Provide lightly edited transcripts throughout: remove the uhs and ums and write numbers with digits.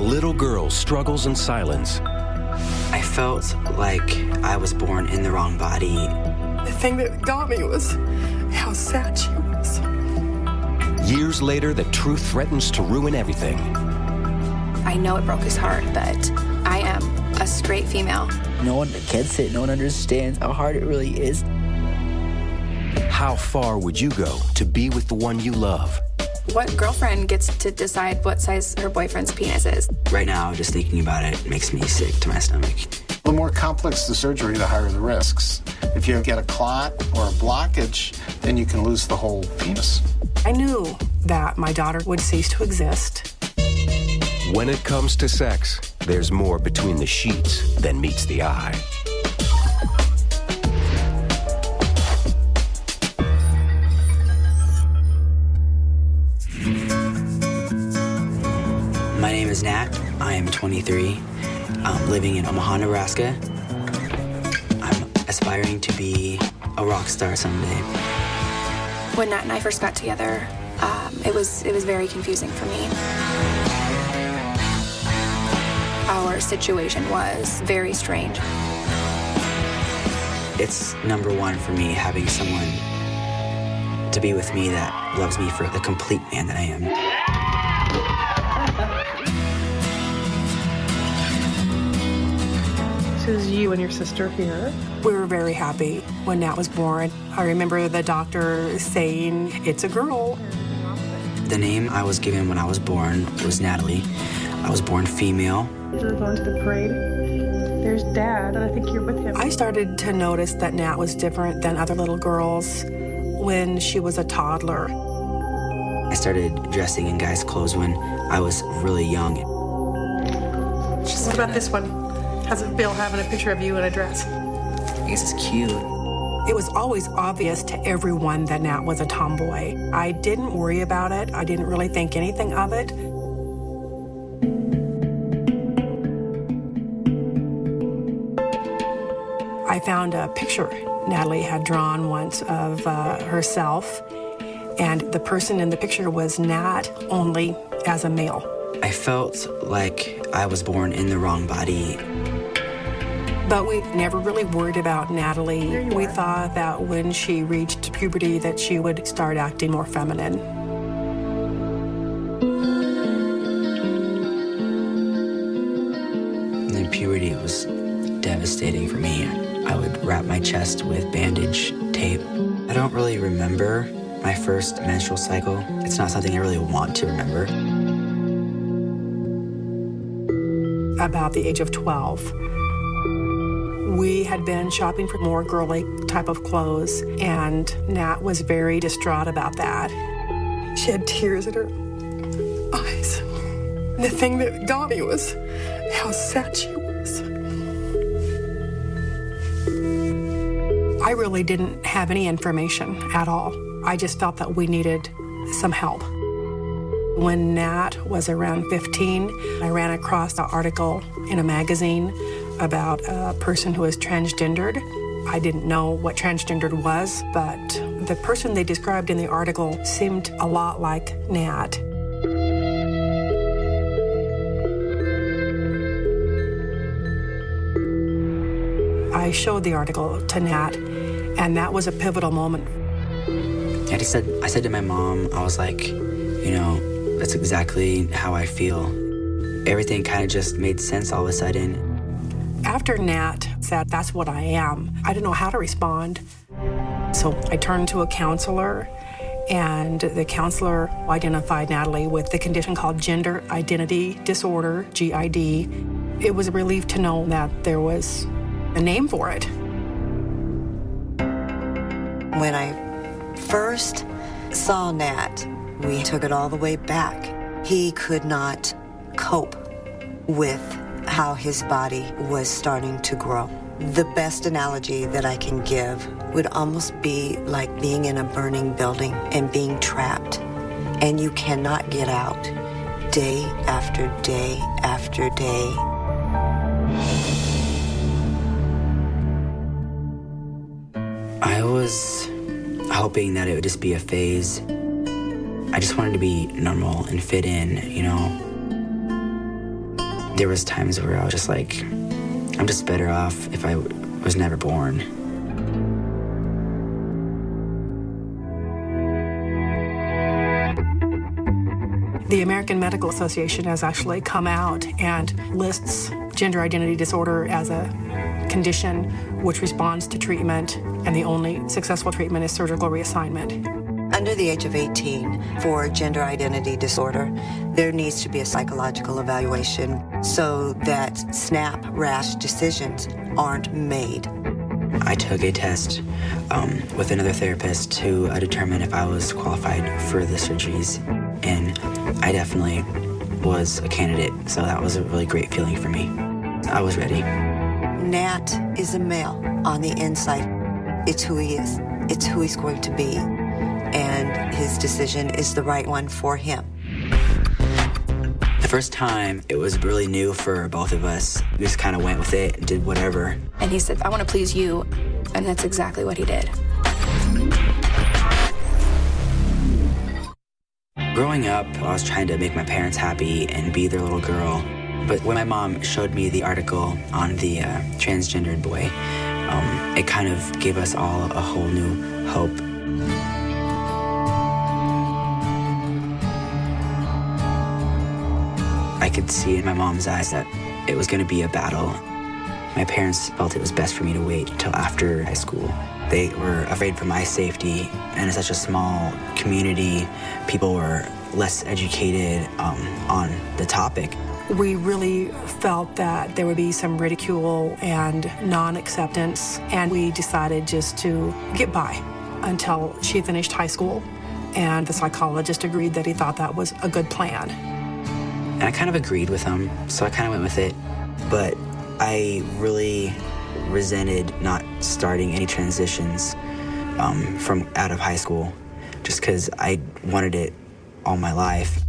little girl struggles in silence. I felt like I was born in the wrong body. The thing that got me was how sad she was. Years later, the truth threatens to ruin everything. I know it broke his heart, but I am a straight female. No one gets it. No one understands how hard it really is. How far would you go to be with the one you love? What girlfriend gets to decide what size her boyfriend's penis is? Right now, just thinking about it makes me sick to my stomach. The more complex the surgery, the higher the risks. If you get a clot or a blockage, then you can lose the whole penis. I knew that my daughter would cease to exist. When it comes to sex, there's more between the sheets than meets the eye. My name is Nat. I am 23. I'm living in Omaha, Nebraska. I'm aspiring to be a rock star someday. When Nat and I first got together, it was very confusing for me. Our situation was very strange. It's number one for me, having someone to be with me that loves me for the complete man that I am. This is you and your sister here. We were very happy when Nat was born. I remember the doctor saying, "It's a girl." The name I was given when I was born was Natalie. I was born female. We're going to the parade. There's Dad, and I think you're with him. I started to notice that Nat was different than other little girls when she was a toddler. I started dressing in guys' clothes when I was really young. What about this one? Has Bill having a picture of you in a dress? This is cute. It was always obvious to everyone that Nat was a tomboy. I didn't worry about it. I didn't really think anything of it. I found a picture Natalie had drawn once of herself, and the person in the picture was Nat, only as a male. I felt like I was born in the wrong body. But we never really worried about Natalie. We thought that when she reached puberty that she would start acting more feminine. And then puberty was devastating for me. I would wrap my chest with bandage tape. I don't really remember my first menstrual cycle. It's not something I really want to remember. About the age of 12, we had been shopping for more girly type of clothes, and Nat was very distraught about that. She had tears in her eyes. And the thing that got me was how sad she was. I really didn't have any information at all. I just felt that we needed some help. When Nat was around 15, I ran across an article in a magazine about a person who was transgendered. I didn't know what transgendered was, but the person they described in the article seemed a lot like Nat. I showed the article to Nat, and that was a pivotal moment. I said to my mom, I was like, you know, that's exactly how I feel. Everything kind of just made sense all of a sudden. After Nat said, "That's what I am," I didn't know how to respond. So I turned to a counselor, and the counselor identified Natalie with the condition called gender identity disorder, GID. It was a relief to know that there was a name for it. When I first saw Nat, we took it all the way back. He could not cope with how his body was starting to grow. The best analogy that I can give would almost be like being in a burning building and being trapped, and you cannot get out day after day after day. I was hoping that it would just be a phase. I just wanted to be normal and fit in, you know. There was times where I was just like, I'm just better off if I was never born. The American Medical Association has actually come out and lists gender identity disorder as a condition which responds to treatment, and the only successful treatment is surgical reassignment. Under the age of 18, for gender identity disorder, there needs to be a psychological evaluation so that snap, rash decisions aren't made. I took a test with another therapist to determine if I was qualified for the surgeries, and I definitely was a candidate, so that was a really great feeling for me. I was ready. Nat is a male on the inside. It's who he is. It's who he's going to be. And his decision is the right one for him. The first time, it was really new for both of us. We just kind of went with it and did whatever. And he said, I want to please you. And that's exactly what he did. Growing up, I was trying to make my parents happy and be their little girl. But when my mom showed me the article on the transgendered boy, it kind of gave us all a whole new hope. I could see in my mom's eyes that it was going to be a battle. My parents felt it was best for me to wait until after high school. They were afraid for my safety, and in such a small community, people were less educated on the topic. We really felt that there would be some ridicule and non-acceptance, and we decided just to get by until she finished high school, and the psychologist agreed that he thought that was a good plan. And I kind of agreed with him, so I kind of went with it. But I really resented not starting any transitions from out of high school, just because I wanted it all my life.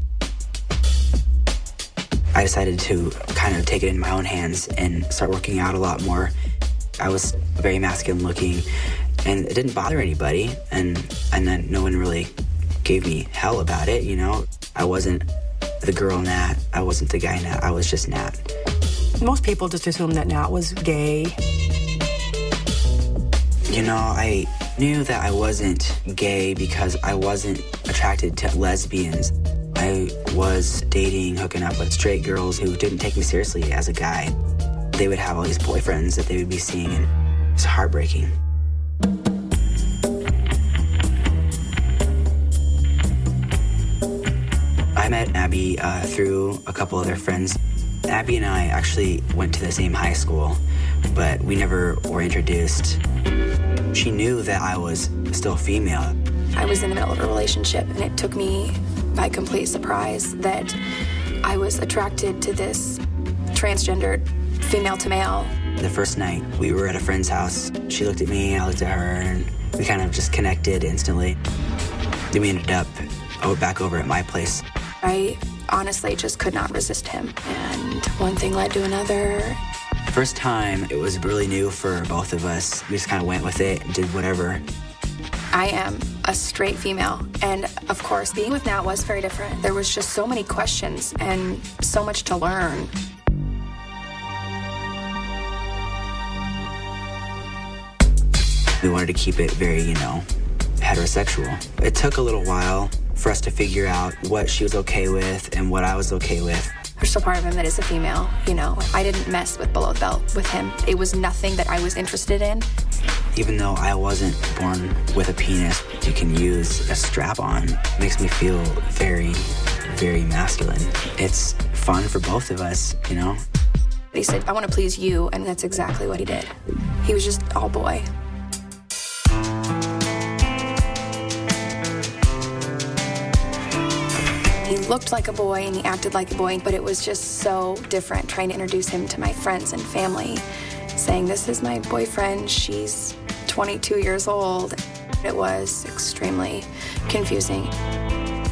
I decided to kind of take it in my own hands and start working out a lot more. I was very masculine looking, and it didn't bother anybody, and then no one really gave me hell about it, you know? I wasn't the girl Nat, I wasn't the guy Nat, I was just Nat. Most people just assumed that Nat was gay. You know, I knew that I wasn't gay because I wasn't attracted to lesbians. I was dating, hooking up with straight girls who didn't take me seriously as a guy. They would have all these boyfriends that they would be seeing, and it was heartbreaking. I met Abby through a couple other friends. Abby and I actually went to the same high school, but we never were introduced. She knew that I was still female. I was in the middle of a relationship, and it took me by complete surprise that I was attracted to this transgendered female to male. The first night, we were at a friend's house. She looked at me, I looked at her, and we kind of just connected instantly. Then we ended up back over at my place. I honestly just could not resist him, and one thing led to another. The first time, it was really new for both of us. We just kind of went with it and did whatever. I am a straight female, and of course, being with Nat was very different. There was just so many questions and so much to learn. We wanted to keep it very, heterosexual. It took a little while for us to figure out what she was okay with and what I was okay with. There's still part of him that is a female, I didn't mess with below the belt with him. It was nothing that I was interested in. Even though I wasn't born with a penis, you can use a strap-on. It makes me feel very, very masculine. It's fun for both of us, He said, I want to please you, and that's exactly what he did. He was just all boy. He looked like a boy and he acted like a boy, but it was just so different trying to introduce him to my friends and family, saying, this is my boyfriend, she's 22 years old. It was extremely confusing.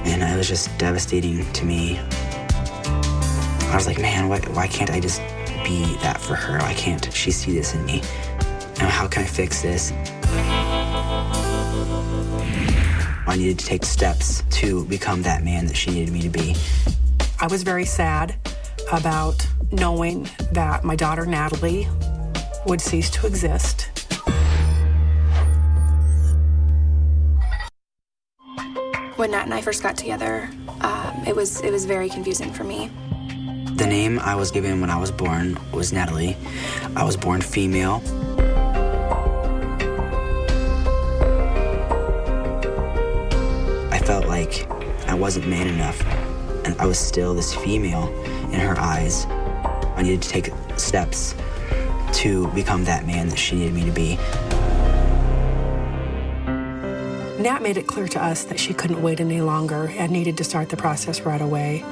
And it was just devastating to me. I was like, man, why can't I just be that for her? Why can't she see this in me? And how can I fix this? I needed to take steps to become that man that she needed me to be. I was very sad about knowing that my daughter Natalie would cease to exist. When Nat and I first got together, it was very confusing for me. The name I was given when I was born was Natalie. I was born female. I felt like I wasn't man enough, and I was still this female in her eyes. I needed to take steps to become that man that she needed me to be. Nat made it clear to us that she couldn't wait any longer and needed to start the process right away.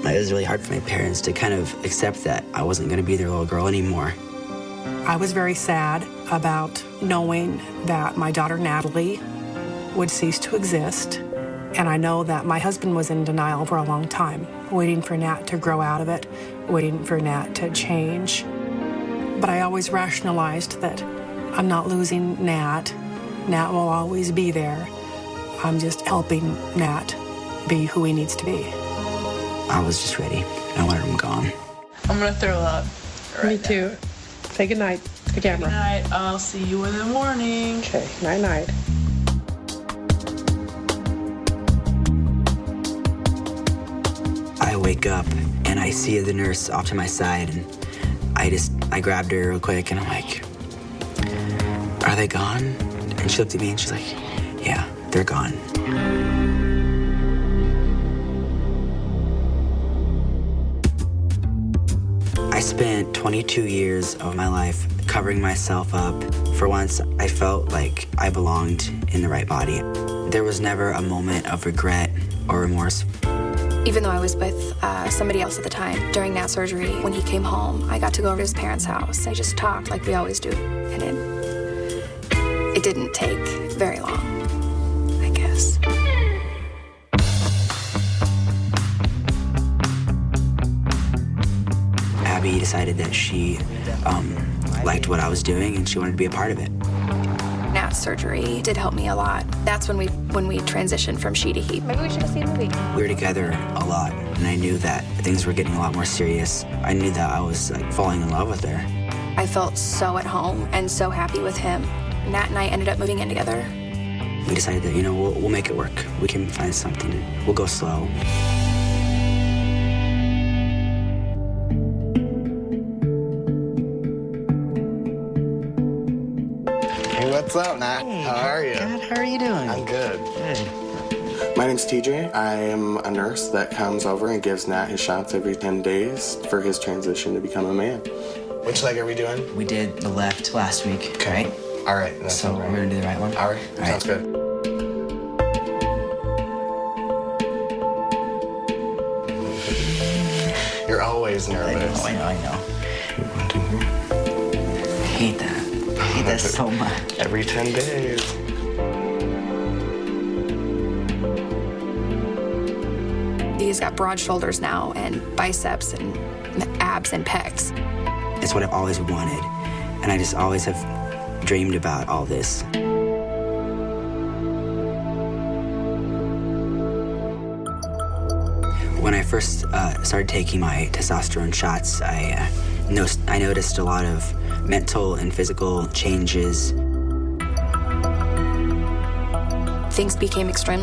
It was really hard for my parents to kind of accept that I wasn't going to be their little girl anymore. I was very sad about knowing that my daughter Natalie would cease to exist. And I know that my husband was in denial for a long time, waiting for Nat to grow out of it, waiting for Nat to change. But I always rationalized that I'm not losing Nat. Nat will always be there. I'm just helping Nat be who he needs to be. I was just ready. I wanted him gone. I'm gonna throw up. Me too. Say goodnight to the camera. Good night. I'll see you in the morning. Okay, night-night. I wake up and I see the nurse off to my side, and I grabbed her real quick and I'm like, "Are they gone?" And she looked at me and she's like, "Yeah, they're gone." I spent 22 years of my life covering myself up. For once, I felt like I belonged in the right body. There was never a moment of regret or remorse. Even though I was with somebody else at the time, during that surgery, when he came home, I got to go over to his parents' house. I just talked like we always do. And it didn't take very long, I guess. Abby decided that she liked what I was doing and she wanted to be a part of it. Nat's surgery did help me a lot. That's when we transitioned from she to he. Maybe we should go see a movie. We were together a lot, and I knew that things were getting a lot more serious. I knew that I was like falling in love with her. I felt so at home and so happy with him. Nat and I ended up moving in together. We decided that, we'll make it work. We can find something. We'll go slow. Hey, what's up, Nat? Hey, how are you? Good. How are you doing? I'm good. Good. My name's TJ. I am a nurse that comes over and gives Nat his shots every 10 days for his transition to become a man. Which leg are we doing? We did the left last week, Okay. right? All right. That So sounds we're right. gonna do the right one? All right. All Sounds right. good. You're always nervous. I know. I hate that. I hate that so much. Every 10 days. He's got broad shoulders now and biceps and abs and pecs. It's what I've always wanted, and I just always have dreamed about all this. When I first started taking my testosterone shots, I noticed a lot of mental and physical changes. Things became extremely